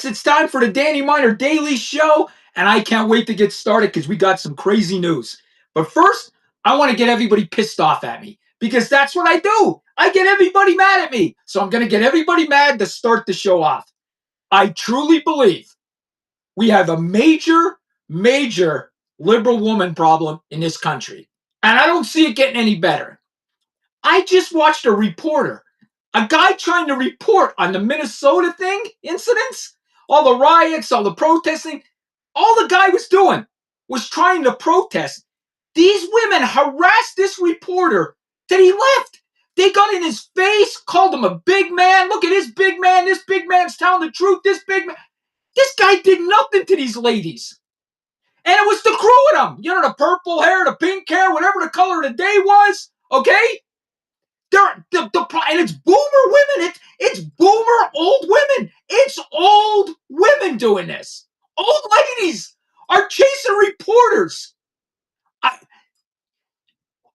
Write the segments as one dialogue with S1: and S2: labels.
S1: Yes, it's time for the Danny Miner Daily Show, and I can't wait to get started because we got some crazy news. But first, I want to get everybody pissed off at me because that's what I do. I get everybody mad at me. So I'm going to get everybody mad to start the show off. I truly believe we have a major liberal woman problem in this country. And I don't see it getting any better. I just watched a guy trying to report on the Minnesota incidents, all the riots, all the protesting. All the guy was doing was trying to protest. These women harassed this reporter that he left. They got in his face, called him a big man. Look at this big man. This big man's telling the truth. This guy did nothing to these ladies. And it was the crew of them. You know, the purple hair, the pink hair, whatever the color of the day was. Okay? And it's boomer women. It's boomer old women. It's old women doing this. Old ladies are chasing reporters.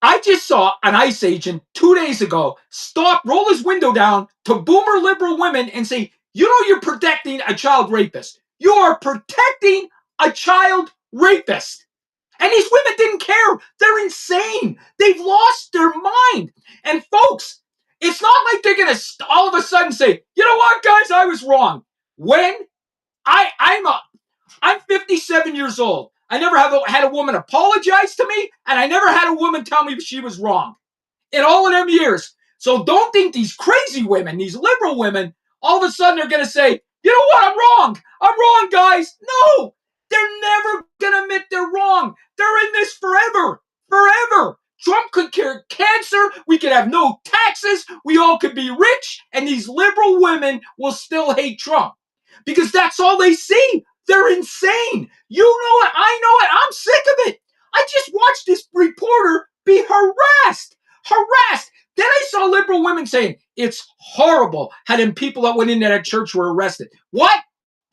S1: I just saw an ICE agent 2 days ago roll his window down to boomer liberal women and say, you know, you're protecting a child rapist. You are protecting a child rapist. And these women didn't care. They're insane. They've lost their mind. And folks, it's not like they're going to all of a sudden say, you know what, guys, I was wrong. When I'm 57 years old. I never had a woman apologize to me, and I never had a woman tell me she was wrong in all of them years. So don't think these crazy women, these liberal women, all of a sudden are going to say, you know what, I'm wrong. I'm wrong, guys. No, they're never going to admit they're wrong. They're in this forever. Trump could cure cancer. We could have no taxes. We all could be rich, and these liberal women will still hate Trump because that's all they see. They're insane. You know it. I know it. I'm sick of it. I just watched this reporter be harassed. Then I saw liberal women saying, it's horrible how them people that went into that church were arrested. What?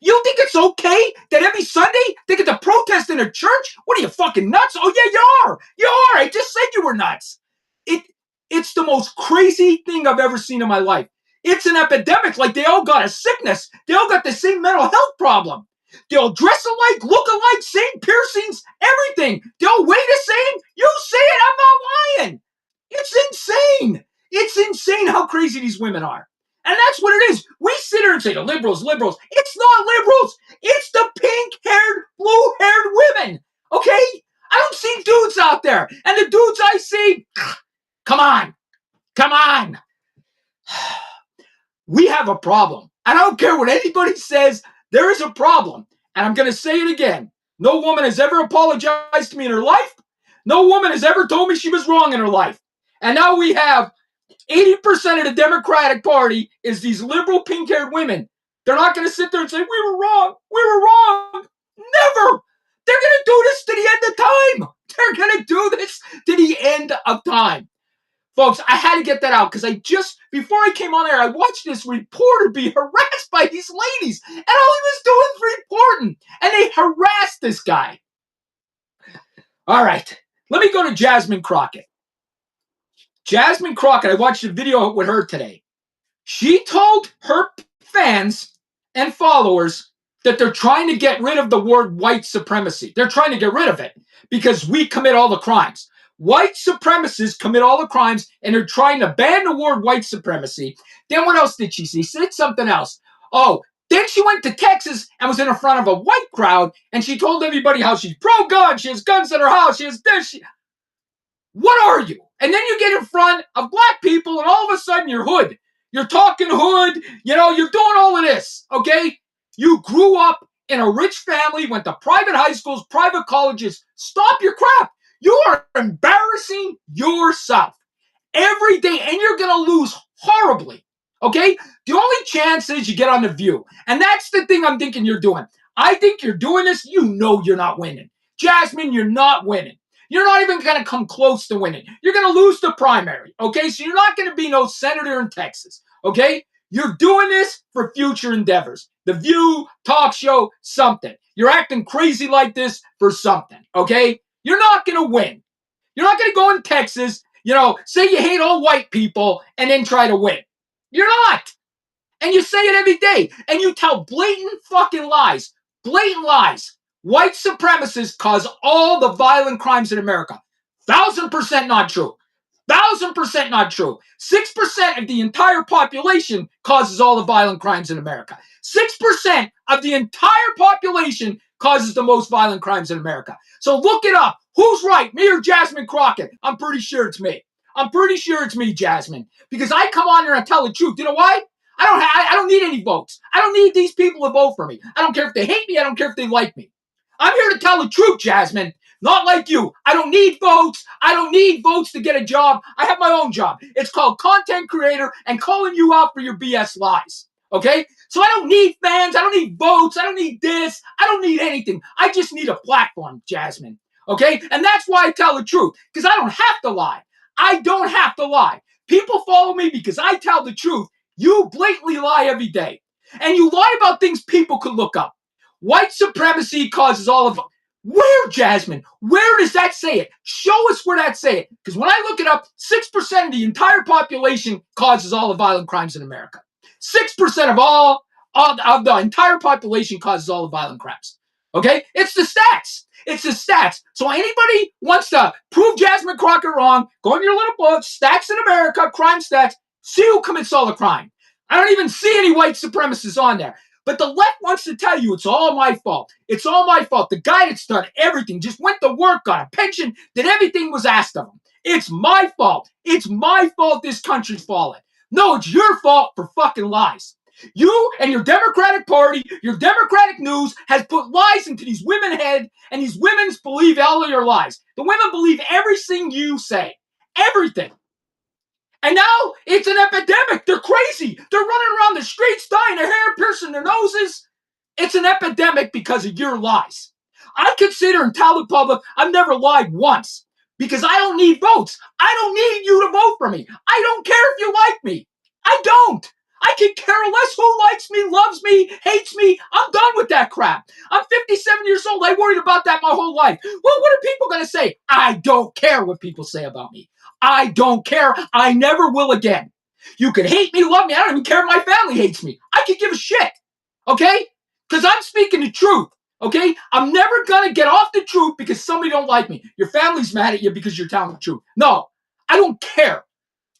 S1: You think it's okay that every Sunday they get to protest in a church? What are you, fucking nuts? Oh, yeah, you are. I just said you were nuts. It's the most crazy thing I've ever seen in my life. It's an epidemic. Like they all got a sickness. They all got the same mental health problem. They all dress alike, look alike, same piercings, everything. They all weigh the same. You say it, I'm not lying. It's insane. It's insane how crazy these women are. And that's what it is. We sit here and say the liberals. It's not liberals. It's the pink-haired, blue-haired women. Okay? I don't see dudes out there. And the dudes I see, come on. We have a problem. I don't care what anybody says. There is a problem. And I'm going to say it again. No woman has ever apologized to me in her life. No woman has ever told me she was wrong in her life. And now we have 80% of the Democratic Party is these liberal pink-haired women. They're not going to sit there and say, we were wrong. Never. They're going to do this to the end of time. They're going to do this to the end of time. Folks, I had to get that out because before I came on air, I watched this reporter be harassed by these ladies. And all he was doing was reporting. And they harassed this guy. All right. Let me go to Jasmine Crockett. I watched a video with her today. She told her fans and followers that they're trying to get rid of the word white supremacy. They're trying to get rid of it because we commit all the crimes. White supremacists commit all the crimes, and they're trying to ban the word white supremacy. Then what else did she say? She said something else. Oh, then she went to Texas and was in front of a white crowd, and she told everybody how she's pro-gun, she has guns in her house, she has this. What are you? And then you get in front of black people, and all of a sudden you're hood. You're talking hood. You know, you're doing all of this, okay? You grew up in a rich family, went to private high schools, private colleges. Stop your crap. You are embarrassing yourself every day, and you're going to lose horribly, okay? The only chance is you get on The View, and that's the thing I'm thinking you're doing. I think you're doing this. You know you're not winning. Jasmine, you're not winning. You're not even going to come close to winning. You're going to lose the primary, okay? So you're not going to be no senator in Texas, okay? You're doing this for future endeavors. The View, talk show, something. You're acting crazy like this for something, okay? You're not going to win. You're not going to go in Texas, say you hate all white people and then try to win. You're not. And you say it every day. And you tell blatant fucking lies. Blatant lies. White supremacists cause all the violent crimes in America. 1,000% not true. 1,000% not true. 6% of the entire population causes all the violent crimes in America. 6% of the entire population causes the most violent crimes in America. So look it up. Who's right, me or Jasmine Crockett? I'm pretty sure it's me. I'm pretty sure it's me, Jasmine, because I come on here and tell the truth. You know why? I don't need any votes. I don't need these people to vote for me. I don't care if they hate me. I don't care if they like me. I'm here to tell the truth, Jasmine. Not like you. I don't need votes. I don't need votes to get a job. I have my own job. It's called content creator and calling you out for your BS lies. Okay? So I don't need fans. I don't need votes. I don't need this. I don't need anything. I just need a platform, Jasmine. Okay? And that's why I tell the truth, because I don't have to lie. I don't have to lie. People follow me because I tell the truth. You blatantly lie every day. And you lie about things people could look up. White supremacy causes all of... Where, Jasmine? Where does that say it? Show us where that say it. Because when I look it up, 6% of the entire population causes all the violent crimes in America. 6% of all of the entire population causes all the violent crimes. Okay? It's the stats. It's the stats. So anybody wants to prove Jasmine Crockett wrong, go in your little book, Stats in America, Crime Stats, see who commits all the crime. I don't even see any white supremacists on there. But the left wants to tell you it's all my fault. It's all my fault. The guy that's done everything, just went to work, got a pension, did everything was asked of him. It's my fault. It's my fault this country's fallen. No, it's your fault for fucking lies. You and your Democratic Party, your Democratic news has put lies into these women's head, and these women believe all of your lies. The women believe everything you say. Everything. And now it's an epidemic. They're crazy. They're running around the streets, dyeing their hair, piercing their noses. It's an epidemic because of your lies. I consider and tell the public I've never lied once because I don't need votes. I don't need you to vote for me. I don't care if you like me. I don't. I can care less who likes me, loves me, hates me. I'm done with that crap. I'm 57 years old. I worried about that my whole life. Well, what are people going to say? I don't care what people say about me. I don't care. I never will again. You can hate me, love me. I don't even care if my family hates me. I could give a shit. Okay? Because I'm speaking the truth. Okay? I'm never going to get off the truth because somebody don't like me. Your family's mad at you because you're telling the truth. No, I don't care.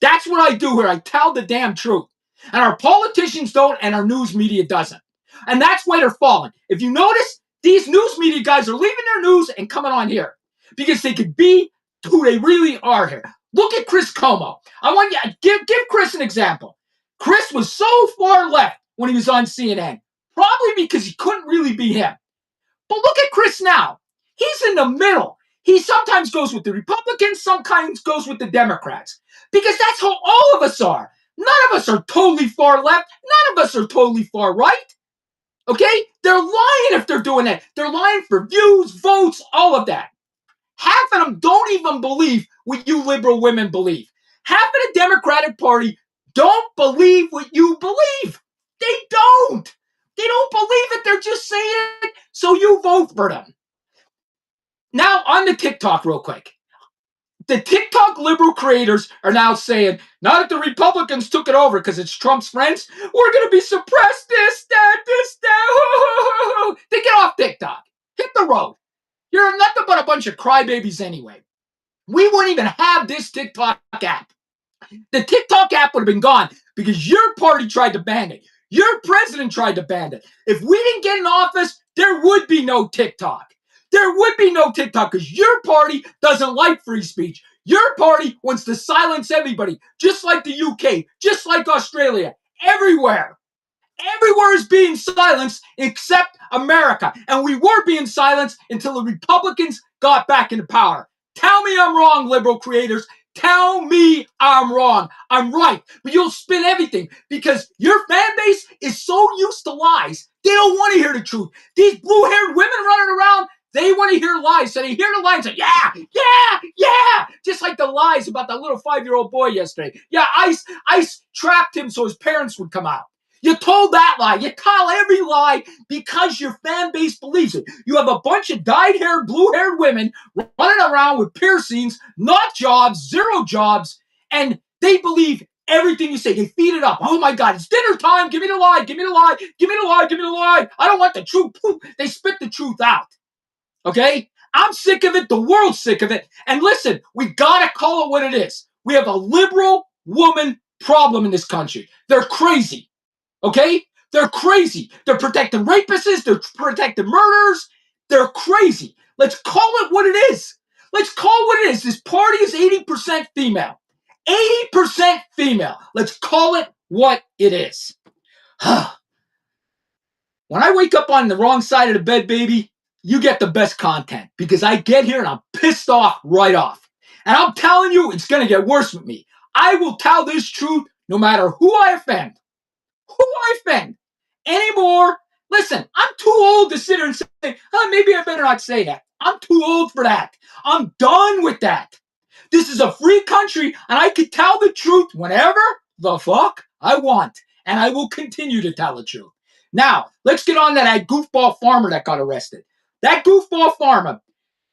S1: That's what I do here. I tell the damn truth. And our politicians don't, and our news media doesn't. And that's why they're falling. If you notice, these news media guys are leaving their news and coming on here because they could be who they really are here. Look at Chris Cuomo. I want you to give Chris an example. Chris was so far left when he was on CNN, probably because he couldn't really be him. But look at Chris now. He's in the middle. He sometimes goes with the Republicans, sometimes goes with the Democrats, because that's how all of us are. None of us are totally far left. None of us are totally far right. Okay? They're lying if they're doing that. They're lying for views, votes, all of that. Half of them don't even believe what you liberal women believe. Half of the Democratic Party don't believe what you believe. They don't. They don't believe it. They're just saying it so you vote for them. Now, on the TikTok real quick. The TikTok liberal creators are now saying, now that the Republicans took it over because it's Trump's friends, we're going to be suppressed this, that. They get off TikTok. Hit the road. You're nothing but a bunch of crybabies anyway. We wouldn't even have this TikTok app. The TikTok app would have been gone because your party tried to ban it. Your president tried to ban it. If we didn't get in office, there would be no TikTok. There would be no TikTok because your party doesn't like free speech. Your party wants to silence everybody, just like the UK, just like Australia, everywhere. Everywhere is being silenced except America. And we were being silenced until the Republicans got back into power. Tell me I'm wrong, liberal creators. Tell me I'm wrong. I'm right. But you'll spin everything because your fan base is so used to lies. They don't want to hear the truth. These blue-haired women running around, they want to hear lies. So they hear the lies and say, yeah. Just like the lies about that little 5-year-old boy yesterday. Yeah, ICE trapped him so his parents would come out. You told that lie. You tell every lie because your fan base believes it. You have a bunch of dyed-haired, blue-haired women running around with piercings, not jobs, 0 jobs, and they believe everything you say. They feed it up. Oh my God, it's dinner time. Give me the lie. Give me the lie. Give me the lie. Give me the lie. I don't want the truth. They spit the truth out. Okay? I'm sick of it. The world's sick of it. And listen, we gotta call it what it is. We have a liberal woman problem in this country. They're crazy. Okay? They're crazy. They're protecting rapists. They're protecting murderers. They're crazy. Let's call it what it is. Let's call it what it is. This party is 80% female. 80% female. Let's call it what it is. When I wake up on the wrong side of the bed, baby, you get the best content because I get here and I'm pissed off right off. And I'm telling you, it's going to get worse with me. I will tell this truth no matter who I offend. Who I offend anymore. Listen, I'm too old to sit here and say, oh, maybe I better not say that. I'm too old for that. I'm done with that. This is a free country, and I can tell the truth whenever the fuck I want. And I will continue to tell the truth. Now, let's get on to that goofball farmer that got arrested. That goofball farmer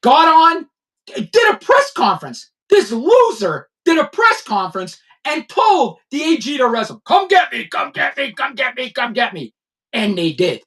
S1: got on, did a press conference. This loser did a press conference and told the AG to arrest him. Come get me, come get me, come get me, come get me. And they did.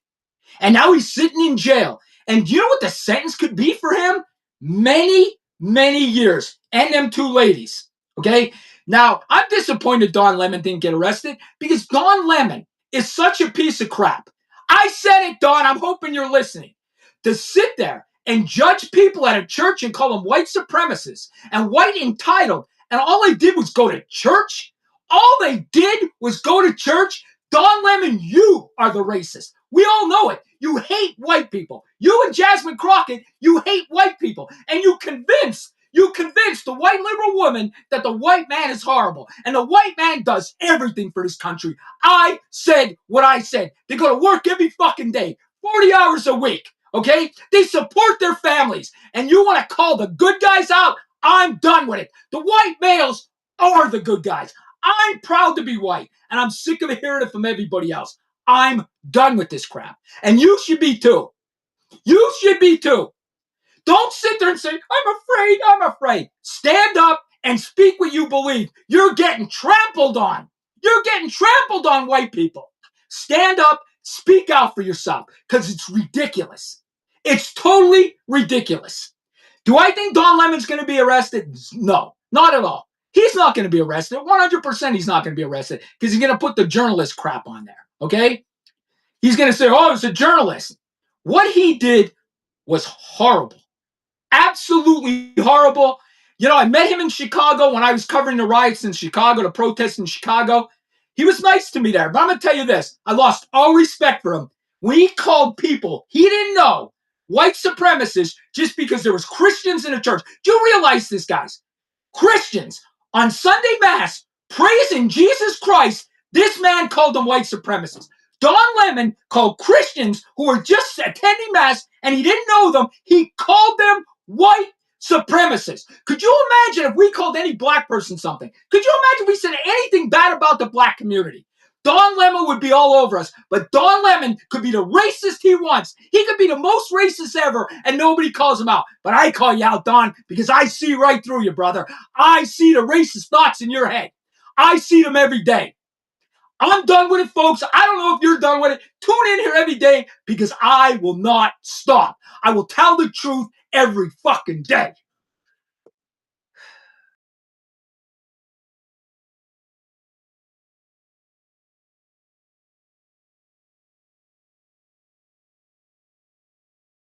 S1: And now he's sitting in jail. And do you know what the sentence could be for him? Many, many years. And them two ladies. Okay? Now, I'm disappointed Don Lemon didn't get arrested because Don Lemon is such a piece of crap. I said it, Don. I'm hoping you're listening. To sit there and judge people at a church and call them white supremacists and white entitled, and all they did was go to church. All they did was go to church. Don Lemon, you are the racist. We all know it. You hate white people. You and Jasmine Crockett, you hate white people. And you convinced the white liberal woman that the white man is horrible. And the white man does everything for this country. I said what I said. They go to work every fucking day, 40 hours a week. Okay? They support their families. And you want to call the good guys out? I'm done with it. The white males are the good guys. I'm proud to be white. And I'm sick of hearing it from everybody else. I'm done with this crap. And you should be too. You should be too. Don't sit there and say, I'm afraid. Stand up and speak what you believe. You're getting trampled on. You're getting trampled on, white people. Stand up, speak out for yourself, because it's ridiculous. It's totally ridiculous. Do I think Don Lemon's going to be arrested? No, not at all. He's not going to be arrested. 100% he's not going to be arrested because he's going to put the journalist crap on there, okay? He's going to say, oh, it's a journalist. What he did was horrible. Absolutely horrible. You know, I met him in Chicago when I was covering the riots in Chicago, the protests in Chicago. He was nice to me there, but I'm going to tell you this. I lost all respect for him when he called people he didn't know white supremacists just because there was Christians in the church. Do you realize this, guys? Christians on Sunday Mass praising Jesus Christ, this man called them white supremacists. Don Lemon called Christians who were just attending Mass and he didn't know them, he called them white supremacists. Could you imagine if we called any black person something? Could you imagine if we said anything bad about the black community? Don Lemon would be all over us, but Don Lemon could be the racist he wants. He could be the most racist ever, and nobody calls him out. But I call you out, Don, because I see right through you, brother. I see the racist thoughts in your head. I see them every day. I'm done with it, folks. I don't know if you're done with it. Tune in here every day because I will not stop. I will tell the truth every fucking day.